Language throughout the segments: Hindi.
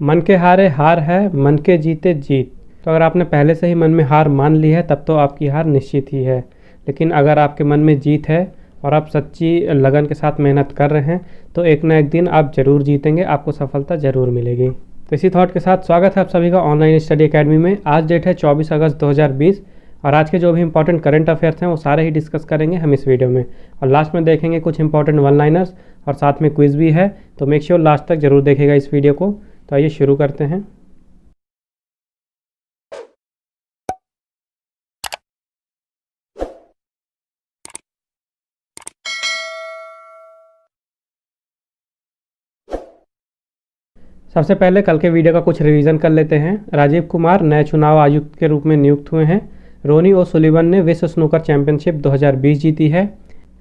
मन के हारे हार है, मन के जीते जीत। तो अगर आपने पहले से ही मन में हार मान ली है तब तो आपकी हार निश्चित ही है। लेकिन अगर आपके मन में जीत है और आप सच्ची लगन के साथ मेहनत कर रहे हैं तो एक ना एक दिन आप ज़रूर जीतेंगे, आपको सफलता ज़रूर मिलेगी। तो इसी थॉट के साथ स्वागत है आप सभी का ऑनलाइन स्टडी अकेडमी में। आज डेट है 24 अगस्त 2020 और आज के जो भी इंपॉर्टेंट करंट अफेयर्स हैं वो सारे ही डिस्कस करेंगे हम इस वीडियो में। और लास्ट में देखेंगे कुछ इंपॉर्टेंट वन लाइनर्स और साथ में क्विज भी है, तो मेक श्योर लास्ट तक ज़रूर देखेगा इस वीडियो को। तो आइए शुरू करते हैं। सबसे पहले कल के वीडियो का कुछ रिवीजन कर लेते हैं। राजीव कुमार नए चुनाव आयुक्त के रूप में नियुक्त हुए हैं। रोनी ओ सुलिवन ने विश्व स्नूकर चैंपियनशिप 2020 जीती है।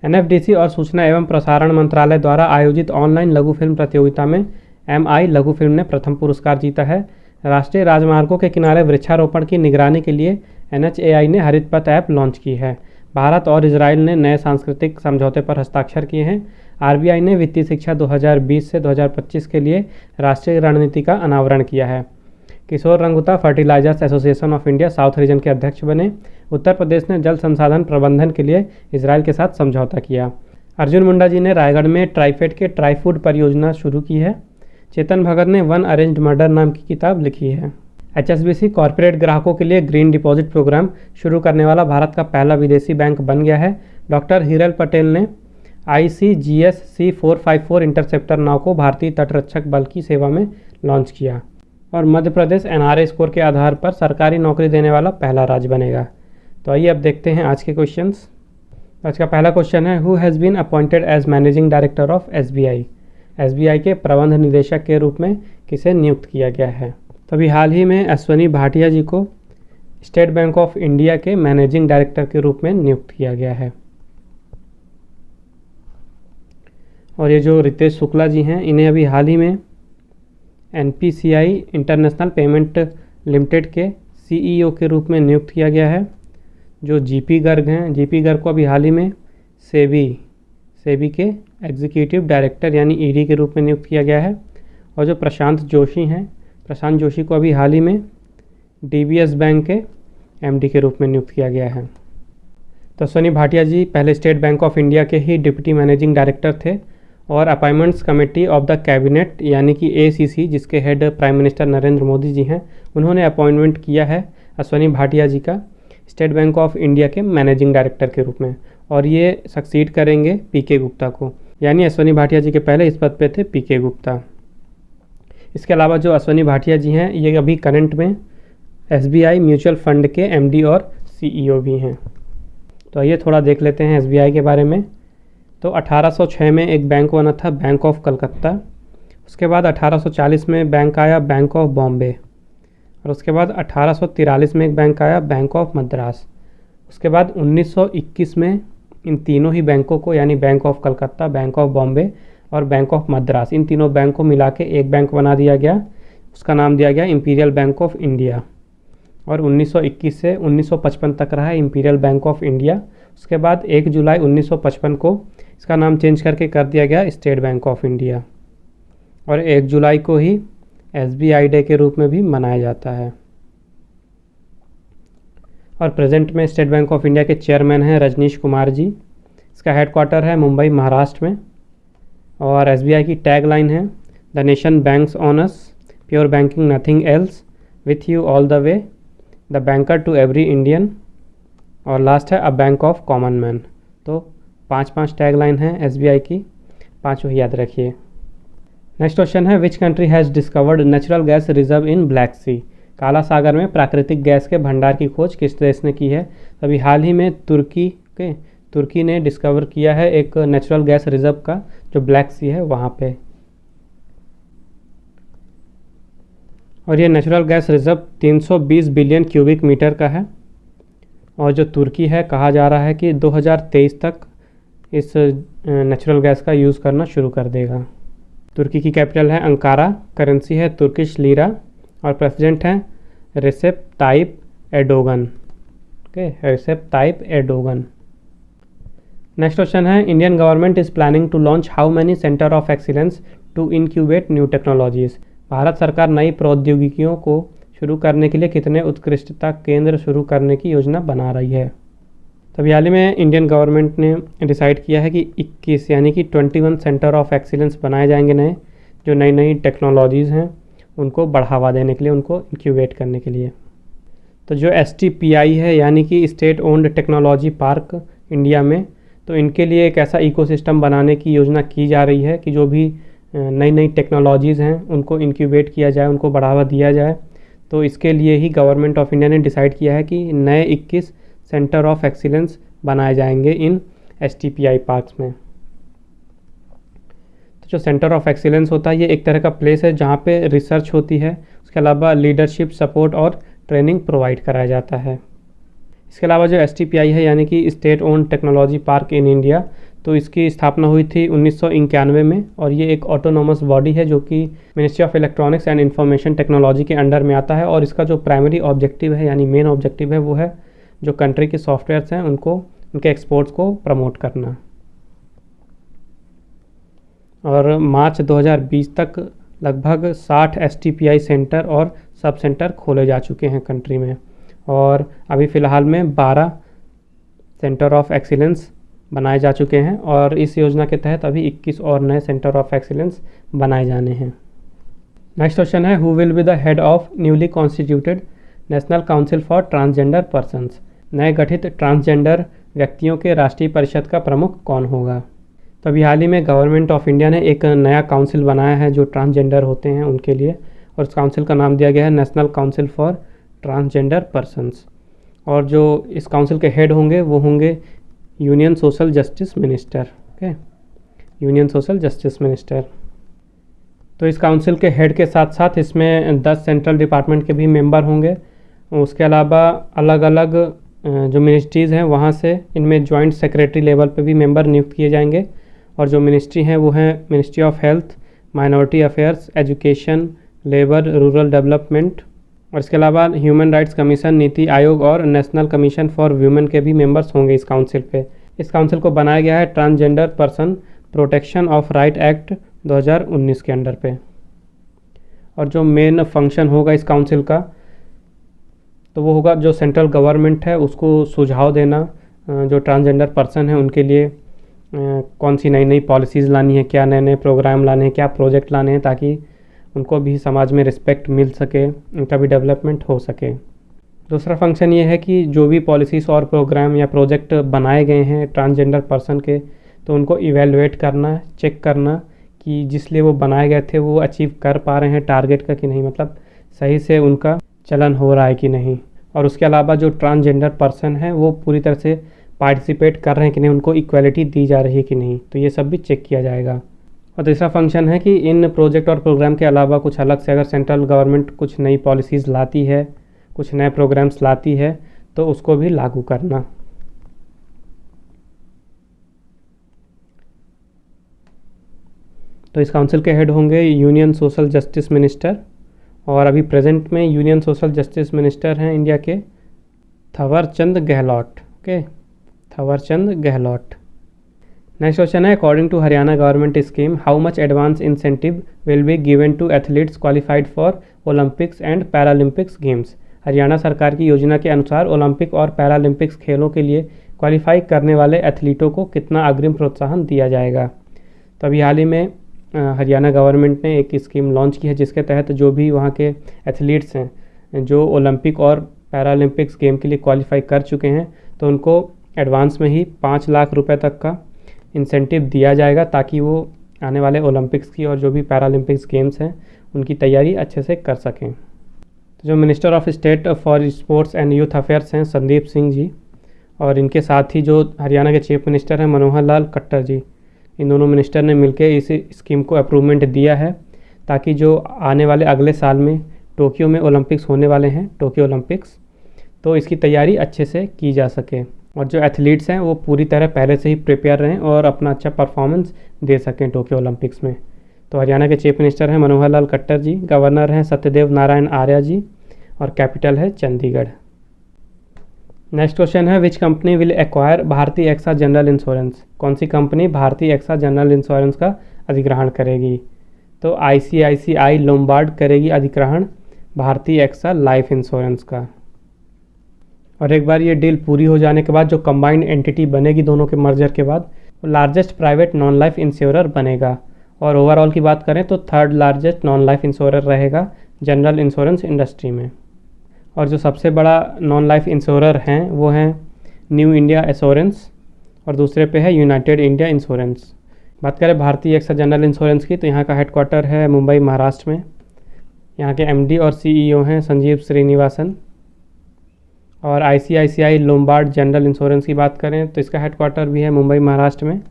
एनएफडीसी और सूचना एवं प्रसारण मंत्रालय द्वारा आयोजित ऑनलाइन लघु फिल्म प्रतियोगिता में एमआई लघु फिल्म ने प्रथम पुरस्कार जीता है। राष्ट्रीय राजमार्गों के किनारे वृक्षारोपण की निगरानी के लिए एनएचएआई ने हरित पथ ऐप लॉन्च की है। भारत और इजराइल ने नए सांस्कृतिक समझौते पर हस्ताक्षर किए हैं। आरबीआई ने वित्तीय शिक्षा 2020 से 2025 के लिए राष्ट्रीय रणनीति का अनावरण किया है। Kishore Ranguta fertilisers association of India south region के अध्यक्ष बने। उत्तर प्रदेश ने जल संसाधन प्रबंधन के लिए इजराइल के साथ समझौता किया। अर्जुन मुंडा जी ने रायगढ़ में ट्राइफेड के ट्राई फूड परियोजना शुरू की है। चेतन भगत ने वन अरेंज्ड मर्डर नाम की किताब लिखी है। एचएसबीसी कॉरपोरेट ग्राहकों के लिए ग्रीन डिपॉजिट प्रोग्राम शुरू करने वाला भारत का पहला विदेशी बैंक बन गया है। डॉक्टर हिरल पटेल ने ICGS C454 इंटरसेप्टर नाव को भारतीय तटरक्षक बल की सेवा में लॉन्च किया। और मध्य प्रदेश एनआरए स्कोर के आधार पर सरकारी नौकरी देने वाला पहला राज्य बनेगा। तो आइए अब देखते हैं आज के क्वेश्चंस। आज का पहला क्वेश्चन है, who has been appointed as managing director of SBI। SBI के प्रबंध निदेशक के रूप में किसे नियुक्त किया गया है। तो अभी हाल ही में अश्वनी भाटिया जी को स्टेट बैंक ऑफ इंडिया के मैनेजिंग डायरेक्टर के रूप में नियुक्त किया गया है। और ये जो रितेश शुक्ला जी हैं इन्हें अभी हाल ही में NPCI इंटरनेशनल पेमेंट लिमिटेड के CEO के रूप में नियुक्त किया गया है। जो GP गर्ग हैं, GP गर्ग को अभी हाल ही में सेबी के एग्जीक्यूटिव डायरेक्टर यानी ED के रूप में नियुक्त किया गया है। और जो प्रशांत जोशी हैं, प्रशांत जोशी को अभी हाल ही में DBS बैंक के MD के रूप में नियुक्त किया गया है। तो अश्वनी भाटिया जी पहले स्टेट बैंक ऑफ इंडिया के ही डिप्टी मैनेजिंग डायरेक्टर थे और appointments committee of the cabinet यानी कि ACC जिसके head prime minister Narendra Modi ji हैं, उन्होंने अपॉइंटमेंट किया है अश्वनी भाटिया जी का स्टेट बैंक ऑफ इंडिया के मैनेजिंग डायरेक्टर के रूप में। और ये सक्सीड करेंगे PK गुप्ता को, यानी अश्वनी भाटिया जी के पहले इस पद पे थे PK गुप्ता। इसके अलावा जो अश्वनी भाटिया जी हैं ये अभी करंट में SBI म्यूचुअल फंड के MD और CEO भी हैं। तो आइए थोड़ा देख लेते हैं SBI के बारे में। तो 1806 में एक बैंक बना था, बैंक ऑफ कलकत्ता। उसके बाद 1840 में बैंक आया, बैंक ऑफ बॉम्बे। और उसके बाद 1843 में एक बैंक आया, बैंक ऑफ मद्रास। उसके बाद 1921 में इन तीनों ही बैंकों को यानी bank of Calcutta, bank of Bombay और बैंक ऑफ मद्रास, इन तीनों बैंक को मिला के एक बैंक बना दिया गया। उसका नाम दिया गया इंपीरियल बैंक ऑफ इंडिया। और 1921 से 1955 तक रहा इंपीरियल बैंक ऑफ इंडिया। उसके बाद 1 जुलाई 1955 को इसका नाम चेंज करके कर दिया गया स्टेट बैंक ऑफ इंडिया। और 1 जुलाई को ही SBI डे के रूप में भी मनाया जाता है। और प्रेजेंट में स्टेट बैंक ऑफ इंडिया के चेयरमैन हैं रजनीश कुमार जी। इसका हेडक्वार्टर है मुंबई महाराष्ट्र में। और SBI की टैग लाइन है, the nation banks on us, pure banking nothing else, with you all the way, the banker to every Indian. और लास्ट है a bank of common man. तो 5 टैग लाइन हैं SBI की, पाँचों याद रखिए। नेक्स्ट क्वेश्चन है, which country has discovered natural gas reserve in Black Sea. काला सागर में प्राकृतिक गैस के भंडार की खोज किस देश ने की है। अभी हाल ही में तुर्की ने डिस्कवर किया है एक नेचुरल गैस रिजर्व का जो ब्लैक सी है वहाँ पे। और ये natural gas reserve 320 billion cubic metre का है। और जो तुर्की है कहा जा रहा है कि 2023 तक इस नेचुरल गैस का यूज़ करना शुरू कर देगा। तुर्की की कैपिटल है अंकारा, करेंसी है तुर्किश लीरा और प्रेसिडेंट हैं Recep Tayyip Erdogan. Recep Tayyip Erdogan. Next question है, Indian government is planning to launch how many centre of excellence to incubate new technologies. Bharat सरकार नई प्रौद्योगिकियों को शुरू करने के लिए कितने उत्कृष्टता केंद्र शुरू करने की योजना बना रही है? तो हाल ही में इंडियन गवर्नमेंट ने डिसाइड किया है कि 21 यानी कि 21 सेंटर ऑफ एक्सीलेंस बनाए जाएंगे नए, जो नई नई टेक्नोलॉजीज़ हैं उनको बढ़ावा देने के लिए, उनको इंक्यूबेट करने के लिए। तो जो STPI है यानी कि state owned technology park India में, तो इनके लिए एक ऐसा इकोसिस्टम बनाने की योजना की जा रही है कि जो भी नई नई टेक्नोलॉजीज़ हैं उनको इंक्यूबेट किया जाए, उनको बढ़ावा दिया जाए। तो इसके लिए ही गवर्नमेंट ऑफ इंडिया ने डिसाइड किया है कि नए 21 सेंटर ऑफ एक्सीलेंस बनाए जाएंगे इन STPI पार्क्स में। तो जो सेंटर ऑफ एक्सीलेंस होता है ये एक तरह का प्लेस है जहाँ पे रिसर्च होती है, उसके अलावा लीडरशिप सपोर्ट और ट्रेनिंग प्रोवाइड कराया जाता है। इसके अलावा जो STPI है यानी कि state owned technology park in India, तो इसकी स्थापना हुई थी 1991 में और ये एक ऑटोनोमस बॉडी है जो कि ministry of electronics and information technology के अंडर में आता है। और इसका जो प्राइमरी ऑब्जेक्टिव है यानी मेन ऑब्जेक्टिव है वो है जो कंट्री के सॉफ्टवेयर्स हैं उनको, उनके एक्सपोर्ट्स को प्रमोट करना। और मार्च 2020 तक लगभग 60 STPI सेंटर और सब सेंटर खोले जा चुके हैं कंट्री में, और अभी फ़िलहाल में 12 सेंटर ऑफ एक्सीलेंस बनाए जा चुके हैं और इस योजना के तहत अभी 21 और नए सेंटर ऑफ एक्सीलेंस बनाए जाने हैं। नेक्स्ट क्वेश्चन है, who will be the head of newly constituted national council for transgender persons? नए गठित ट्रांसजेंडर व्यक्तियों के राष्ट्रीय परिषद का प्रमुख कौन होगा? तो अभी हाल ही में गवर्नमेंट ऑफ इंडिया ने एक नया काउंसिल बनाया है जो ट्रांसजेंडर होते हैं उनके लिए, और उस काउंसिल का नाम दिया गया है national council for transgender persons. और जो इस काउंसिल के हेड होंगे वो होंगे union social justice minister. Okay, union social justice minister. तो इस काउंसिल के हेड के साथ साथ इसमें 10 सेंट्रल डिपार्टमेंट के भी मेंबर होंगे। उसके अलावा अलग अलग जो मिनिस्ट्रीज़ हैं वहाँ से इनमें जॉइंट सेक्रेटरी लेवल पे भी मेंबर नियुक्त किए जाएंगे। और जो मिनिस्ट्री हैं वो हैं ministry of health, minority affairs, education, labour, rural development, और इसके अलावा human rights commission, NITI Aayog और नेशनल कमीशन फॉर वुमेन के भी मेंबर्स होंगे इस काउंसिल पे। इस काउंसिल को बनाया गया है transgender person protection of right act 2019 के अंडर पे। और जो मेन फंक्शन होगा इस काउंसिल का तो वो होगा जो सेंट्रल गवर्नमेंट है उसको सुझाव देना, जो ट्रांसजेंडर पर्सन है उनके लिए कौन सी नई नई पॉलिसीज़ लानी है, क्या नए नए प्रोग्राम लाने हैं, क्या प्रोजेक्ट लाने हैं ताकि उनको भी समाज में रिस्पेक्ट मिल सके, उनका भी डेवलपमेंट हो सके। दूसरा फंक्शन ये है कि जो भी पॉलिसीज़ और प्रोग्राम या प्रोजेक्ट बनाए गए हैं ट्रांसजेंडर पर्सन के, तो उनको इवेलुएट करना, चेक करना कि जिस लिए वो बनाए गए थे वो अचीव कर पा रहे हैं टारगेट का कि नहीं, मतलब सही से उनका चलन हो रहा है कि नहीं। और उसके अलावा जो ट्रांसजेंडर पर्सन है वो पूरी तरह से पार्टिसिपेट कर रहे हैं कि नहीं, उनको इक्वलिटी दी जा रही है कि नहीं, तो ये सब भी चेक किया जाएगा। और तीसरा फंक्शन है कि इन प्रोजेक्ट और प्रोग्राम के अलावा कुछ अलग से अगर सेंट्रल गवर्नमेंट कुछ नई पॉलिसीज़ लाती है, कुछ नए प्रोग्राम्स लाती है तो उसको भी लागू करना। तो इस काउंसिल के हेड होंगे यूनियन सोशल जस्टिस मिनिस्टर, और अभी प्रेजेंट में यूनियन सोशल जस्टिस मिनिस्टर हैं इंडिया के Thaawarchand Gehlot. Okay, Thaawarchand Gehlot. Next question है, according to Haryana government scheme how much advance incentive will be given to athletes qualified for Olympics and Paralympics games? Haryana सरकार की योजना के अनुसार ओलंपिक और पैरालंपिक्स खेलों के लिए क्वालिफाई करने वाले एथलीटों को कितना अग्रिम प्रोत्साहन दिया जाएगा? तो अभी हाल ही में हरियाणा गवर्नमेंट ने एक स्कीम लॉन्च की है जिसके तहत जो भी वहाँ के एथलीट्स हैं जो ओलंपिक और पैरालंपिक्स गेम के लिए क्वालिफाई कर चुके हैं तो उनको एडवांस में ही 5 लाख रुपए तक का इंसेंटिव दिया जाएगा ताकि वो आने वाले ओलंपिक्स की और जो भी पैरालंपिक्स गेम्स हैं उनकी तैयारी अच्छे से कर सकें। तो जो minister of state for sports and youth affairs हैं संदीप सिंह जी, और इनके साथ ही जो हरियाणा के चीफ मिनिस्टर हैं मनोहर लाल खट्टर जी, इन दोनों मिनिस्टर ने मिलकर इस स्कीम को अप्रूवमेंट दिया है ताकि जो आने वाले अगले साल में टोक्यो में ओलंपिक्स होने वाले हैं, टोक्यो ओलंपिक्स, तो इसकी तैयारी अच्छे से की जा सके और जो एथलीट्स हैं वो पूरी तरह पहले से ही प्रिपेयर रहें और अपना अच्छा परफॉर्मेंस दे सकें टोक्यो ओलंपिक्स में। तो हरियाणा के चीफ मिनिस्टर हैं मनोहर लाल खट्टर जी, गवर्नर हैं सत्यदेव नारायण आर्य जी, और कैपिटल है चंडीगढ़। नेक्स्ट क्वेश्चन है, विच कंपनी विल एक्वायर भारतीय एक्सा जनरल इंश्योरेंस? कौन सी कंपनी भारतीय एक्सा जनरल इंश्योरेंस का अधिग्रहण करेगी? तो ICICI लोम्बार्ड करेगी अधिग्रहण भारतीय एक्सा लाइफ इंश्योरेंस का। और एक बार ये डील पूरी हो जाने के बाद जो कंबाइंड एंटिटी बनेगी दोनों के मर्जर के बाद, वो largest private non life insurer बनेगा। और ओवरऑल की बात करें तो third largest non life insurer रहेगा जनरल इंश्योरेंस इंडस्ट्री में। और जो सबसे बड़ा नॉन लाइफ इंश्योरर हैं वो हैं न्यू इंडिया एश्योरेंस और दूसरे पे है यूनाइटेड इंडिया इंश्योरेंस। बात करें भारतीय एक्सा जनरल इंश्योरेंस की, तो यहाँ का हेडक्वार्टर है मुंबई महाराष्ट्र में। यहाँ के MD और CEO हैं संजीव श्रीनिवासन। और ICICI लोम्बार्ड जनरल इंश्योरेंस की बात करें तो इसका हेडक्वार्टर भी है मुंबई महाराष्ट्र में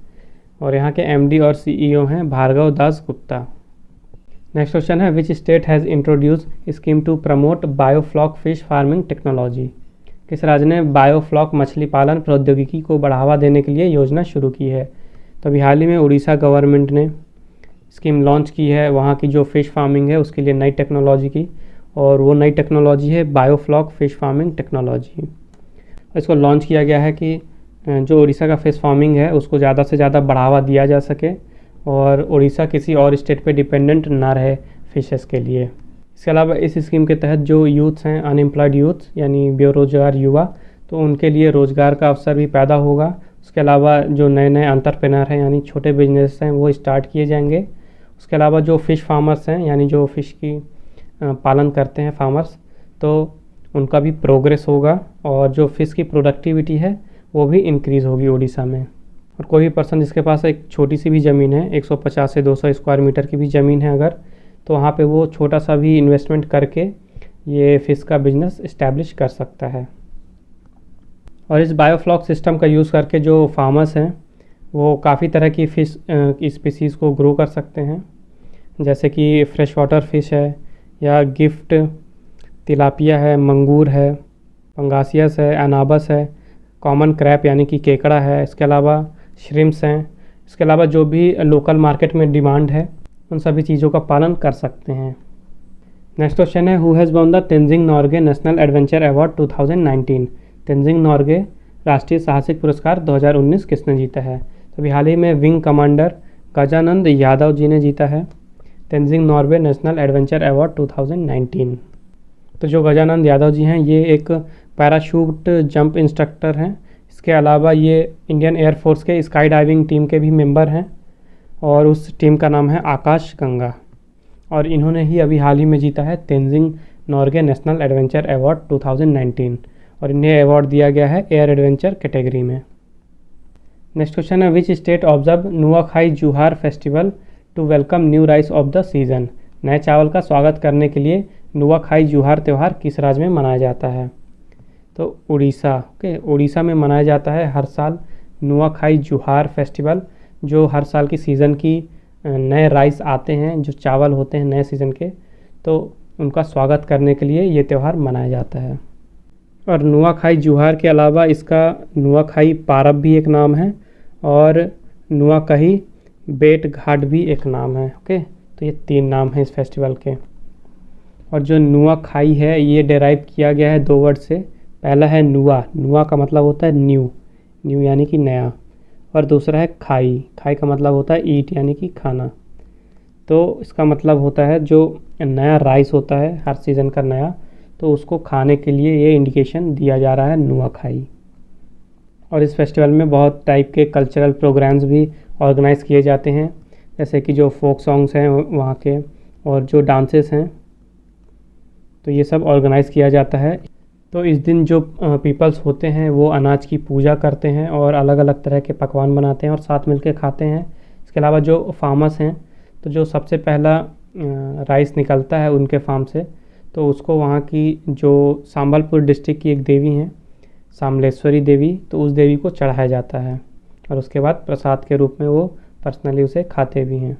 और यहाँ के MD और CEO हैं भार्गव दास गुप्ता। नेक्स्ट क्वेश्चन है, which state has introduce scheme to promote biofloc fish farming technology. किस राज्य ने बायोफ्लॉक मछली पालन प्रौद्योगिकी को बढ़ावा देने के लिए योजना शुरू की है। तो अभी हाल ही में उड़ीसा गवर्नमेंट ने स्कीम लॉन्च की है वहाँ की जो फ़िश फार्मिंग है उसके लिए नई टेक्नोलॉजी की, और वो नई टेक्नोलॉजी है बायोफ्लॉक फ़िश फार्मिंग टेक्नोलॉजी। इसको लॉन्च किया गया है कि जो उड़ीसा का फ़िश फार्मिंग है उसको ज़्यादा से ज़्यादा बढ़ावा दिया जा सके और उड़ीसा किसी और स्टेट पे डिपेंडेंट ना रहे फ़िशेस के लिए। इसके अलावा इस स्कीम के तहत जो यूथ्स हैं, अनएम्प्लॉयड यूथ यानी बेरोजगार युवा, तो उनके लिए रोज़गार का अवसर भी पैदा होगा। उसके अलावा जो नए नए एंटरप्रेन्योर हैं यानी छोटे बिजनेस हैं वो स्टार्ट किए जाएंगे। उसके अलावा जो फ़िश फार्मर्स हैं यानी जो फ़िश की पालन करते हैं फार्मर्स, तो उनका भी प्रोग्रेस होगा और जो फ़िश की प्रोडक्टिविटी है वो भी इंक्रीज़ होगी उड़ीसा में। और कोई भी पर्सन जिसके पास एक छोटी सी भी ज़मीन है, 150 से 200 स्क्वायर मीटर की भी ज़मीन है अगर, तो वहाँ पे वो छोटा सा भी इन्वेस्टमेंट करके ये फ़िश का बिजनेस इस्टेब्लिश कर सकता है। और इस बायोफ्लॉक सिस्टम का यूज़ करके जो फार्मर्स हैं वो काफ़ी तरह की फ़िश स्पीसीज़ को ग्रो कर सकते हैं, जैसे कि फ्रेश वाटर फ़िश है या गिफ्ट तिलापिया है, मंगूर है, पंगासियस है, अनाबस है, कॉमन क्रैप यानी कि केकड़ा है, इसके अलावा श्रिम्प्स हैं। इसके अलावा जो भी लोकल मार्केट में डिमांड है उन सभी चीज़ों का पालन कर सकते हैं। नेक्स्ट क्वेश्चन है, who has won the Tenzing Norgay national adventure award 2019। Tenzing Norgay राष्ट्रीय साहसिक पुरस्कार 2019 किसने जीता है। तो अभी हाल ही में विंग कमांडर गजानंद यादव जी ने जीता है Tenzing Norway national adventure award 2019। तो जो गजानंद यादव जी हैं ये एक पैराशूट जंप इंस्ट्रक्टर हैं। इसके अलावा ये इंडियन एयरफोर्स के स्काई डाइविंग टीम के भी मेंबर हैं और उस टीम का नाम है आकाश गंगा। और इन्होंने ही अभी हाल ही में जीता है Tenzing Norgay national adventure award 2019 और इन्हें अवार्ड दिया गया है एयर एडवेंचर कैटेगरी में। नेक्स्ट क्वेश्चन है, which state observe Nuakhai Juhar festival to welcome new rice of the season. नए चावल का स्वागत करने के लिए नुआखाई जुहार त्यौहार किस राज्य में मनाया जाता है। तो उड़ीसा। उड़ीसा में मनाया जाता है हर साल नुआखाई जुहार फेस्टिवल, जो हर साल की सीज़न की नए राइस आते हैं, जो चावल होते हैं नए सीज़न के, तो उनका स्वागत करने के लिए ये त्यौहार मनाया जाता है। और नुआखाई जुहार के अलावा इसका नुआखाई पारब भी एक नाम है और नुआकही बेट घाट भी एक नाम है। तो ये 3 नाम हैं इस फेस्टिवल के। और जो नुआखाई है ये डेराइव किया गया है 2 वर्ड से। पहला है नुआ, नुआ का मतलब होता है न्यू, न्यू यानी कि नया, और दूसरा है खाई, खाई का मतलब होता है ईट यानी कि खाना। तो इसका मतलब होता है जो नया राइस होता है हर सीज़न का नया, तो उसको खाने के लिए ये इंडिकेशन दिया जा रहा है नुआखाई। और इस फेस्टिवल में बहुत टाइप के कल्चरल प्रोग्राम्स भी ऑर्गेनाइज़ किए जाते हैं, जैसे कि जो फोक सॉन्ग्स हैं वहाँ के और जो डांसेस हैं, तो ये सब ऑर्गेनाइज़ किया जाता है। तो इस दिन जो पीपल्स होते हैं वो अनाज की पूजा करते हैं और अलग अलग तरह के पकवान बनाते हैं और साथ मिलकर खाते हैं। इसके अलावा जो फार्मर्स हैं, तो जो सबसे पहला राइस निकलता है उनके फार्म से, तो उसको वहाँ की जो संबलपुर डिस्ट्रिक्ट की एक देवी हैं सामलेश्वरी देवी, तो उस देवी को चढ़ाया जाता है और उसके बाद प्रसाद के रूप में वो पर्सनली उसे खाते भी हैं।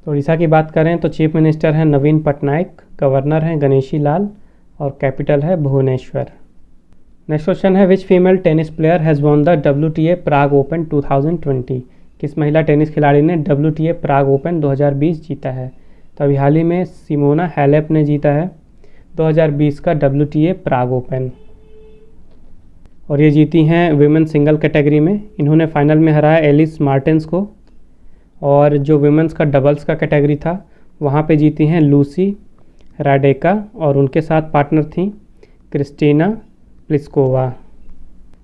तो उड़ीसा की बात करें तो चीफ मिनिस्टर हैं नवीन पटनायक, गवर्नर हैं गणेशी लाल और कैपिटल है भुवनेश्वर। नेक्स्ट क्वेश्चन है, which female tennis player has won the WTA Prague Open 2020। किस महिला टेनिस खिलाड़ी ने WTA प्राग ओपन 2020 जीता है। तो अभी हाल ही में सिमोना हैलेप ने जीता है 2020 का WTA प्राग ओपन और ये जीती हैं विमेन सिंगल कैटेगरी में। इन्होंने फाइनल में हराया एलिस मार्टेंस को और जो विमेंस का डबल्स का कैटेगरी था वहाँ पे जीती हैं लूसी राडेका और उनके साथ पार्टनर थी क्रिस्टीना प्लिस्कोवा।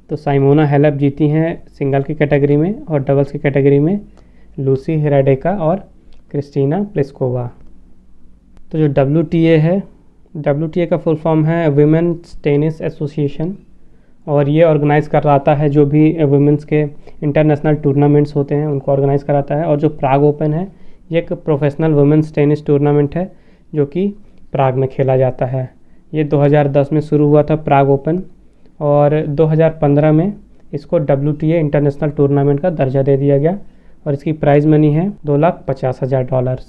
तो साइमोना हेलेप जीती हैं सिंगल की कैटेगरी में और डबल्स की कैटेगरी में लूसी राडेका और क्रिस्टीना प्लिस्कोवा। तो जो WTA है, WTA का फुल फॉर्म है विमेंस टेनिस एसोसिएशन और ये ऑर्गेनाइज़ कराता है जो भी वुमेंस के इंटरनेशनल टूर्नामेंट्स होते हैं उनको ऑर्गेनाइज़ कराता है। और जो प्राग ओपन है ये एक प्रोफेशनल वुमेंस टेनिस टूर्नामेंट है जो कि प्राग में खेला जाता है। ये 2010 में शुरू हुआ था प्राग ओपन और 2015 में इसको WTA इंटरनेशनल टूर्नामेंट का दर्जा दे दिया गया और इसकी प्राइज़ मनी है $2,50,000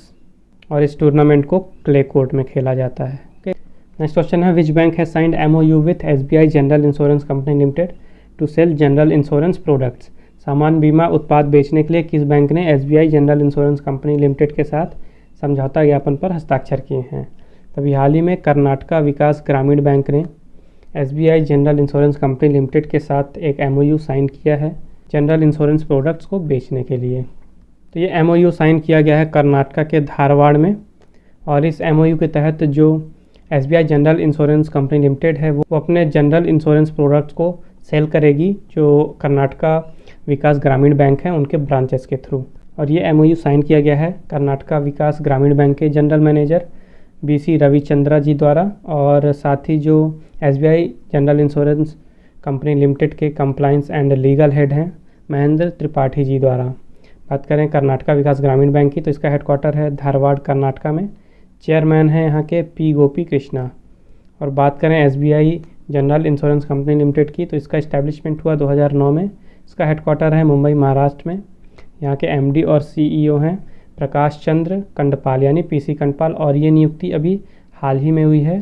और इस टूर्नामेंट को क्ले कोर्ट में खेला जाता है। नेक्स्ट क्वेश्चन है विच बैंक है signed MOU with SBI general insurance company limited to sell general insurance products. सामान्य बीमा उत्पाद बेचने के लिए किस बैंक ने SBI general insurance company limited के साथ समझौता ज्ञापन पर हस्ताक्षर किए हैं? तभी हाल ही में कर्नाटका विकास ग्रामीण बैंक ने SBI general insurance company limited के साथ एक MOU साइन किया है जनरल इंश्योरेंस प्रोडक्ट्स को बेचने के लिए। तो ये MOU साइन किया गया है कर्नाटका के धारवाड़ में और इस MOU के तहत जो SBI general insurance company limited है वो अपने जनरल इंश्योरेंस प्रोडक्ट्स को सेल करेगी जो कर्नाटका विकास ग्रामीण बैंक है उनके ब्रांचेस के थ्रू। और ये MOU साइन किया गया है कर्नाटका विकास ग्रामीण बैंक के जनरल मैनेजर BC रविचंद्रा जी द्वारा और साथ ही जो SBI general insurance company limited के कंप्लायंस एंड लीगल हेड हैं महेंद्र त्रिपाठी जी द्वारा। बात करें कर्नाटका विकास ग्रामीण बैंक की तो इसका हेडक्वार्टर है धारवाड़ कर्नाटका में। चेयरमैन हैं यहाँ के P गोपी कृष्णा। और बात करें SBI general insurance company limited की तो इसका इस्टेब्लिशमेंट हुआ 2009 में। इसका हेडक्वार्टर है मुंबई महाराष्ट्र में। यहाँ के MD और CEO हैं प्रकाश चंद्र कंडपाल यानी PC कंडपाल और ये नियुक्ति अभी हाल ही में हुई है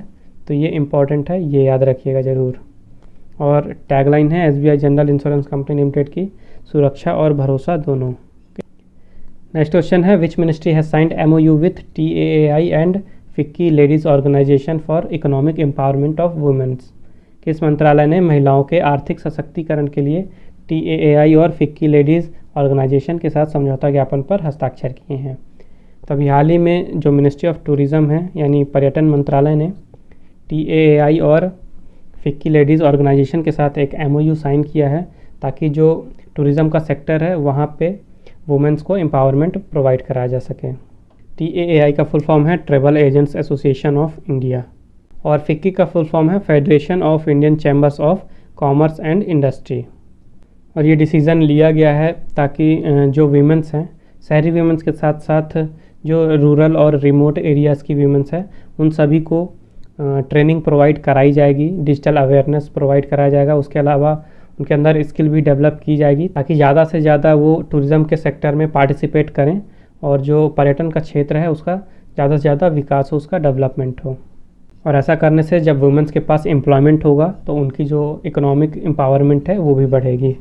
तो ये इम्पॉर्टेंट है, ये याद रखिएगा ज़रूर। और टैगलाइन है SBI general insurance company limited की सुरक्षा और भरोसा दोनों। नेक्स्ट क्वेश्चन है which ministry has signed MOU with TAAI and FICCI ladies organisation for economic empowerment of womens. किस मंत्रालय ने महिलाओं के आर्थिक सशक्तिकरण के लिए TAAI और फिक्की लेडीज़ ऑर्गेनाइजेशन के साथ समझौता ज्ञापन पर हस्ताक्षर किए हैं? तभी हाल ही में जो मिनिस्ट्री ऑफ टूरिज़्म है यानी पर्यटन मंत्रालय ने TAAI और फिक्की लेडीज़ ऑर्गेनाइजेशन के साथ एक MOU साइन किया है ताकि जो टूरिज़्म का सेक्टर है वहाँ पे वुमेन्स को एम्पावरमेंट प्रोवाइड कराया जा सके। TAAI का फुल फॉर्म है travel agents association of India और फिक्की का फुल फॉर्म है federation of Indian chambers of commerce and industry. और ये डिसीज़न लिया गया है ताकि जो वीमेंस हैं शहरी वीमेंस के साथ साथ जो रूरल और रिमोट एरियाज़ की वीमेंस हैं उन सभी को ट्रेनिंग प्रोवाइड कराई जाएगी, डिजिटल अवेयरनेस प्रोवाइड कराया जाएगा। उसके अलावा उनके अंदर स्किल भी डेवलप की जाएगी ताकि ज़्यादा से ज़्यादा वो टूरिज़्म के सेक्टर में पार्टिसिपेट करें और जो पर्यटन का क्षेत्र है उसका ज़्यादा से ज़्यादा विकास हो, उसका डेवलपमेंट हो। और ऐसा करने से जब वुमेंस के पास एम्प्लॉयमेंट होगा तो उनकी जो इकोनॉमिक एम्पावरमेंट है वो भी बढ़ेगी।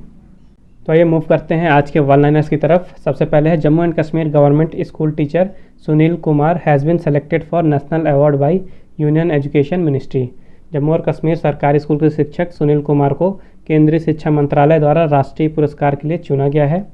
तो ये मूव करते हैं आज के वन लाइनर्स की तरफ। सबसे पहले है Jammu and Kashmir government school teacher Sunil Kumar has been selected for national award by union education ministry. Jammu और कश्मीर सरकारी स्कूल के शिक्षक सुनील कुमार को केंद्रीय शिक्षा मंत्रालय द्वारा राष्ट्रीय पुरस्कार के लिए चुना गया है।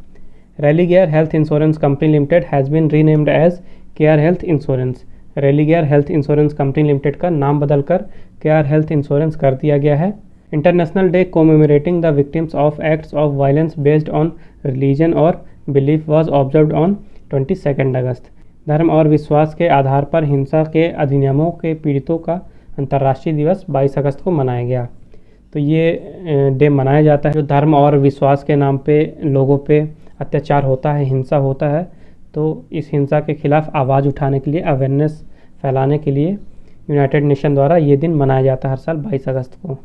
Religare health insurance company limited has been renamed as Care health insurance. Religare health insurance company limited का नाम बदलकर केयर हेल्थ इंश्योरेंस कर दिया गया है। International day commemorating the victims of acts of violence based on religion और belief was observed on 22 August. धर्म और विश्वास के आधार पर हिंसा के अधिनियमों के पीड़ितों का अंतर्राष्ट्रीय दिवस 22 अगस्त को मनाया गया। तो ये डे मनाया जाता है जो धर्म और विश्वास के नाम पे लोगों पे अत्याचार होता है, हिंसा होता है, तो इस हिंसा के खिलाफ आवाज़ उठाने के लिए, अवेयरनेस फैलाने के लिए यूनाइटेड नेशन द्वारा ये दिन मनाया जाता है हर साल 22 अगस्त को।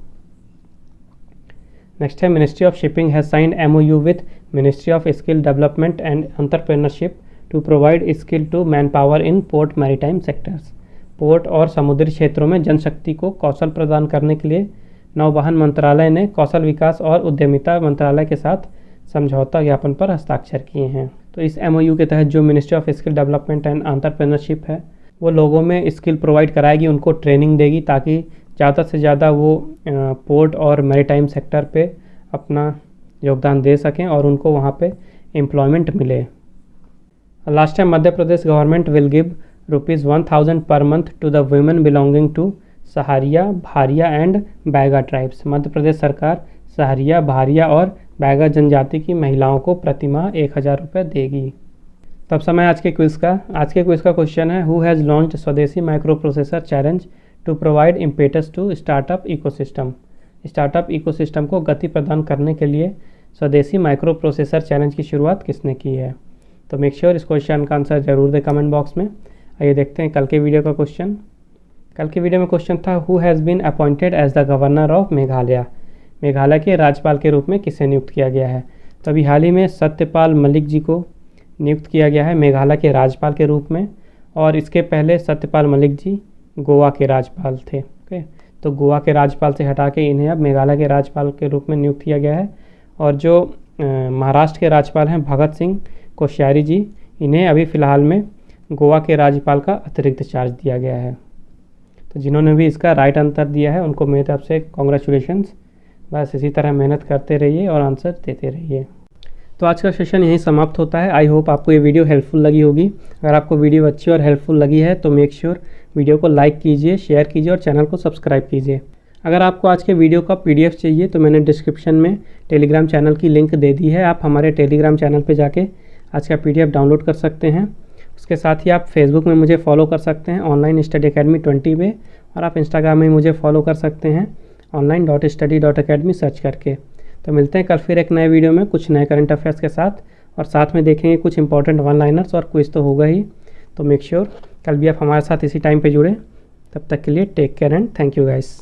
नेक्स्ट है ministry of shipping has signed MOU with ministry of skill development and entrepreneurship to provide skill to manpower in port maritime sectors. Port और समुद्री क्षेत्रों में जनशक्ति को कौशल प्रदान करने के लिए नौवहन मंत्रालय ने कौशल विकास और उद्यमिता मंत्रालय के साथ समझौता ज्ञापन पर हस्ताक्षर किए हैं। तो इस MOU के तहत जो ministry of skill development and entrepreneurship है वो लोगों में स्किल प्रोवाइड कराएगी, उनको ट्रेनिंग देगी ताकि ज़्यादा से ज़्यादा वो पोर्ट और मैरीटाइम सेक्टर पे अपना योगदान दे सकें और उनको वहाँ पे एम्प्लॉयमेंट मिले। Last time Madhya Pradesh government will give ₹1000 per month to the women belonging to Sahariya, Bharia and Baiga tribes. Madhya Pradesh सरकार सहारिया, भारिया और बैगा जनजाति की महिलाओं को प्रतिमाह 1000 रुपये देगी। तब समय आज के क्विज़ का। आज के क्विज़ का क्वेश्चन है, who has launched Swadeshi microprocessor challenge to provide impetus to startup ecosystem. Startup ecosystem को गति प्रदान करने के लिए स्वदेशी माइक्रो प्रोसेसर चैलेंज की शुरुआत किसने की है? तो मेक श्योर इस क्वेश्चन का आंसर जरूर दें कमेंट बॉक्स में। आइए देखते हैं कल के वीडियो का क्वेश्चन। कल के वीडियो में क्वेश्चन था, who has been appointed as the governor of Meghalaya. Meghalaya के राज्यपाल के रूप में किसे नियुक्त किया गया है? तो अभी हाल ही में सत्यपाल मलिक जी को नियुक्त किया गया है मेघालय के राज्यपाल के रूप में, और इसके पहले सत्यपाल मलिक जी गोवा के राज्यपाल थे। ओके, तो गोवा के राज्यपाल से हटा के इन्हें अब मेघालय के राज्यपाल के रूप में नियुक्त किया गया है। और जो महाराष्ट्र के राज्यपाल हैं भगत सिंह कोश्यारी जी, इन्हें अभी फ़िलहाल में गोवा के राज्यपाल का अतिरिक्त चार्ज दिया गया है। तो जिन्होंने भी इसका राइट आंसर दिया है उनको मेरी तरफ से कॉन्ग्रेचुलेशंस। बस इसी तरह मेहनत करते रहिए और आंसर देते रहिए। तो आज का सेशन यहीं समाप्त होता है। आई होप आपको ये वीडियो हेल्पफुल लगी होगी। अगर आपको वीडियो अच्छी और हेल्पफुल लगी है तो मेक श्योर वीडियो को लाइक कीजिए, शेयर कीजिए और चैनल को सब्सक्राइब कीजिए। अगर आपको आज के वीडियो का PDF चाहिए तो मैंने डिस्क्रिप्शन में टेलीग्राम चैनल की लिंक दे दी है। आप हमारे टेलीग्राम चैनल पर जाके आज का PDF डाउनलोड कर सकते हैं। उसके साथ ही आप फेसबुक में मुझे फॉलो कर सकते हैं ऑनलाइन स्टडी अकेडमी 20 पे, और आप इंस्टाग्राम में मुझे फॉलो कर सकते हैं online.study.academy सर्च करके। तो मिलते हैं कल फिर एक नए वीडियो में कुछ नए करंट अफेयर्स के साथ, और साथ में देखेंगे कुछ इंपॉर्टेंट वन लाइनर्स और क्विज तो होगा ही। तो मेक श्योर कल भी आप हमारे साथ इसी टाइम पे जुड़े। तब तक के लिए take care and thank you guys.